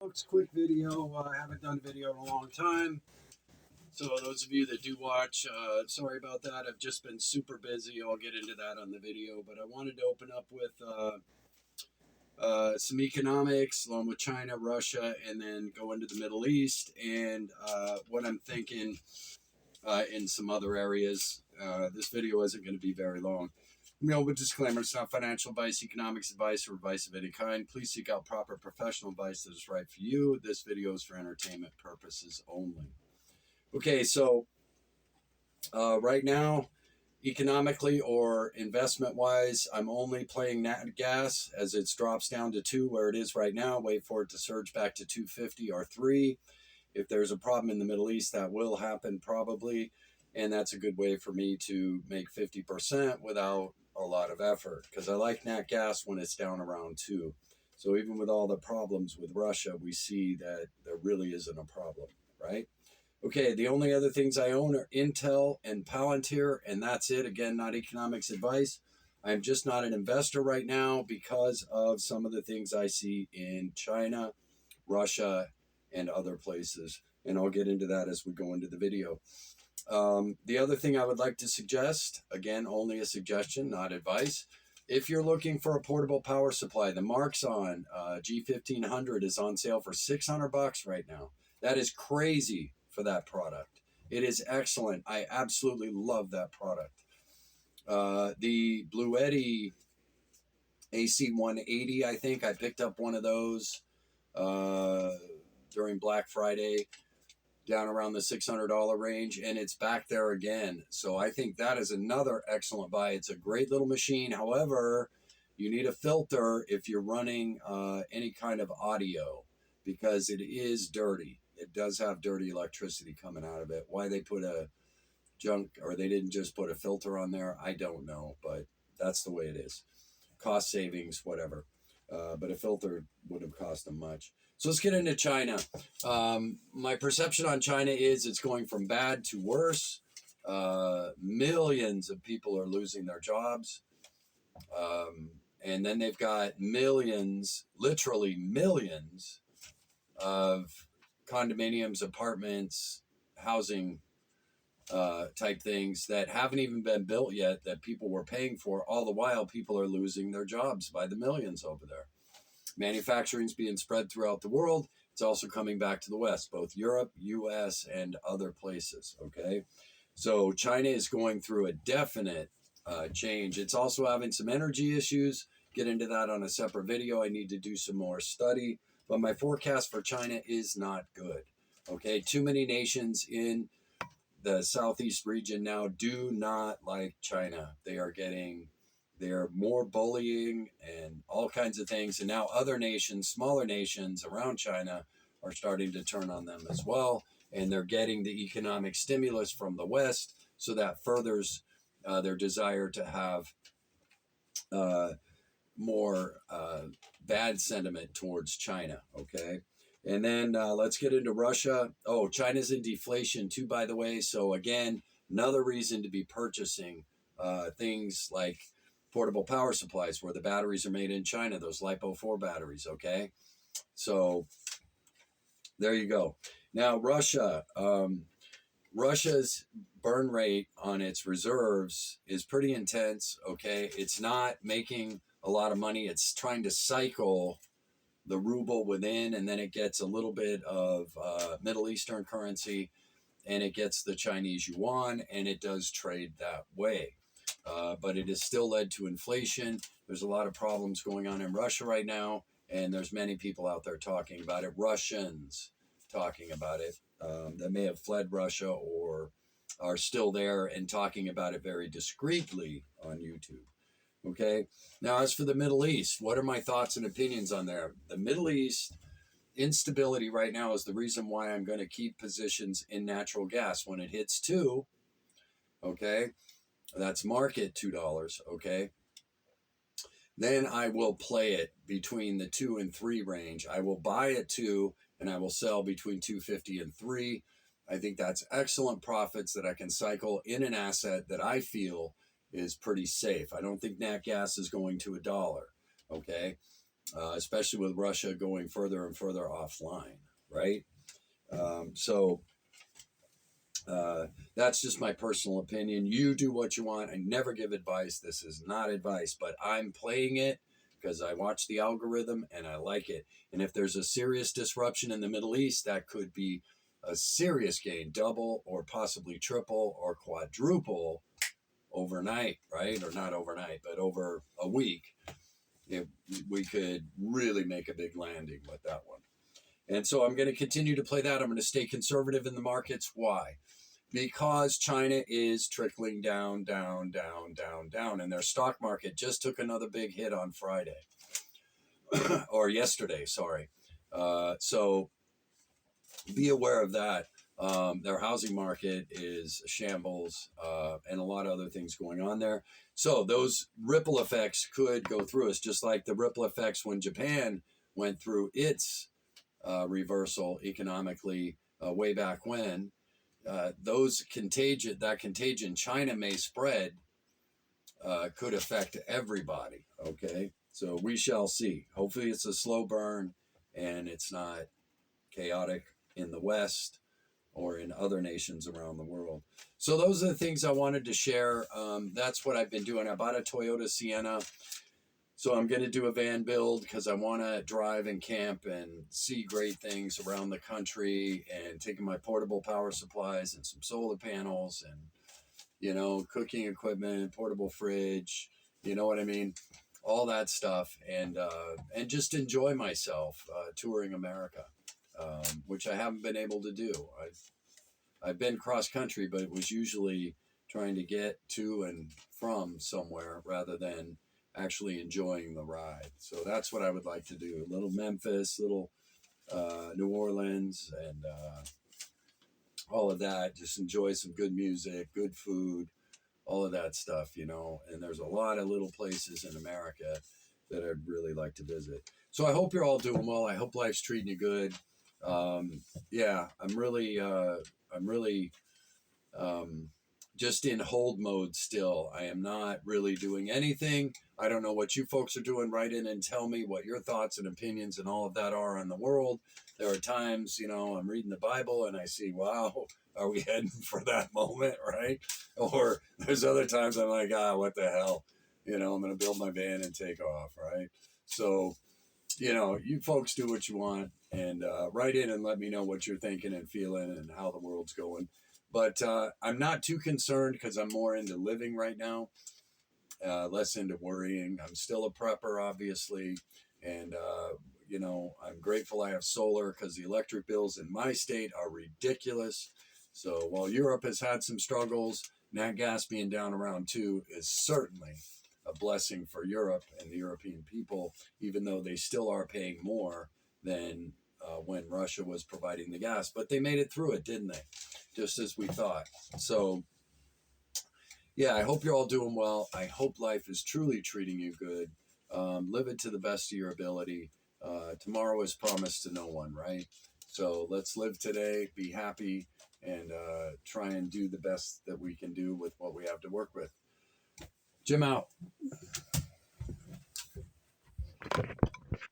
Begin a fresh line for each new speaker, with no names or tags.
Folks, quick video. I haven't done a video in a long time. So those of you that do watch, sorry about that. I've just been super busy. I'll get into that on the video. But I wanted to open up with some economics along with China, Russia, and then go into the Middle East and what I'm thinking in some other areas. This video isn't going to be very long. With disclaimer, it's not financial advice, economics advice, or advice of any kind. Please seek out proper professional advice that is right for you. This video is for entertainment purposes only. Okay, so right now, economically or investment-wise, I'm only playing nat gas as it drops down to 2 where it is right now. Wait for it to surge back to 250 or 3. If there's a problem in the Middle East, that will happen probably. And that's a good way for me to make 50% without a lot of effort, because I like nat gas when it's down around 2. So even with all the problems with Russia, we see that there really isn't a problem, right? Okay, the only other things I own are Intel and Palantir, and that's it. Again, not economics advice. I'm just not an investor right now because of some of the things I see in China, Russia, and other places. And I'll get into that as we go into the video. The other thing I would like to suggest, again, only a suggestion, not advice. If you're looking for a portable power supply, the Marxon G1500 is on sale for $600 right now. That is crazy for that product. It is excellent. I absolutely love that product. The Bluetti AC180, I think I picked up one of those during Black Friday, down around the $600 range, and it's back there again. So I think that is another excellent buy. It's a great little machine. However, you need a filter if you're running any kind of audio, because it is dirty. It does have dirty electricity coming out of it. Why they put a junk, or they didn't just put a filter on there, I don't know, but that's the way it is. Cost savings, whatever. But a filter wouldn't cost them much. So let's get into China. My perception on China is it's going from bad to worse. Millions of people are losing their jobs. And then they've got millions, literally millions, of condominiums, apartments, housing type things that haven't even been built yet that people were paying for. All the while, people are losing their jobs by the millions over there. Manufacturing's being spread throughout the world. It's also coming back to the West, both Europe, US, and other places, okay? So China is going through a definite change. It's also having some energy issues. Get into that on a separate video. I need to do some more study. But my forecast for China is not good, okay? Too many nations in the Southeast region now do not like China. They're more bullying and all kinds of things. And now other nations, smaller nations around China, are starting to turn on them as well. And they're getting the economic stimulus from the West, so that furthers their desire to have more bad sentiment towards China, okay? And then let's get into Russia. Oh, China's in deflation too, by the way. So again, another reason to be purchasing things like portable power supplies where the batteries are made in China, those LiPo4 batteries, okay? So there you go. Now, Russia. Russia's burn rate on its reserves is pretty intense, okay? It's not making a lot of money. It's trying to cycle the ruble within, and then it gets a little bit of Middle Eastern currency, and it gets the Chinese yuan, and it does trade that way. But it has still led to inflation. There's a lot of problems going on in Russia right now, and there's many people out there talking about it, Russians talking about it, that may have fled Russia or are still there and talking about it very discreetly on YouTube. Okay, now as for the Middle East, what are my thoughts and opinions on there? The Middle East instability right now is the reason why I'm going to keep positions in natural gas. When it hits 2, okay, that's market $2, okay, then I will play it between the 2 and 3 range. I will buy at 2 and I will sell between 250 and 3. I think that's excellent profits that I can cycle in an asset that I feel is pretty safe. I don't think nat gas is going to $1, okay? especially with Russia going further and further offline, right? So that's just my personal opinion. You do what you want. I never give advice. This is not advice, but I'm playing it because I watch the algorithm and I like it. And if there's a serious disruption in the Middle East, that could be a serious gain, double or possibly triple or quadruple overnight, right? Or not overnight, but over a week. We could really make a big landing with that one. And so I'm going to continue to play that. I'm going to stay conservative in the markets. Why? Because China is trickling down, down, down, down, down. And their stock market just took another big hit on Friday. Or yesterday, sorry. So be aware of that. Their housing market is shambles, and a lot of other things going on there. So those ripple effects could go through us, just like the ripple effects when Japan went through its reversal economically way back when. That contagion China may spread could affect everybody. Okay, so we shall see. Hopefully, it's a slow burn and it's not chaotic in the West or in other nations around the world. So those are the things I wanted to share. That's what I've been doing. I bought a Toyota Sienna. So I'm going to do a van build because I want to drive and camp and see great things around the country, and taking my portable power supplies and some solar panels and, cooking equipment, portable fridge, you know what I mean? All that stuff, and just enjoy myself touring America, which I haven't been able to do. I've been cross country, but it was usually trying to get to and from somewhere rather than actually enjoying the ride. So that's what I would like to do. A little Memphis, little New Orleans, and all of that. Just enjoy some good music, good food, all of that stuff, And there's a lot of little places in America that I'd really like to visit. So I hope you're all doing well. I hope life's treating you good. Yeah, I'm really just in hold mode still. I am not really doing anything. I don't know what you folks are doing. Write in and tell me what your thoughts and opinions and all of that are on the world. There are times, I'm reading the Bible and I see, wow, are we heading for that moment, right? Or there's other times I'm like, what the hell? I'm going to build my van and take off, right? So, you folks do what you want, and write in and let me know what you're thinking and feeling and how the world's going. But I'm not too concerned because I'm more into living right now, less into worrying. I'm still a prepper, obviously. And, I'm grateful I have solar because the electric bills in my state are ridiculous. So while Europe has had some struggles, nat gas being down around 2 is certainly a blessing for Europe and the European people, even though they still are paying more than when Russia was providing the gas. But they made it through it, didn't they? Just as we thought. So, yeah, I hope you're all doing well. I hope life is truly treating you good. Live it to the best of your ability. Tomorrow is promised to no one, right? So let's live today, be happy, and try and do the best that we can do with what we have to work with. Jim out.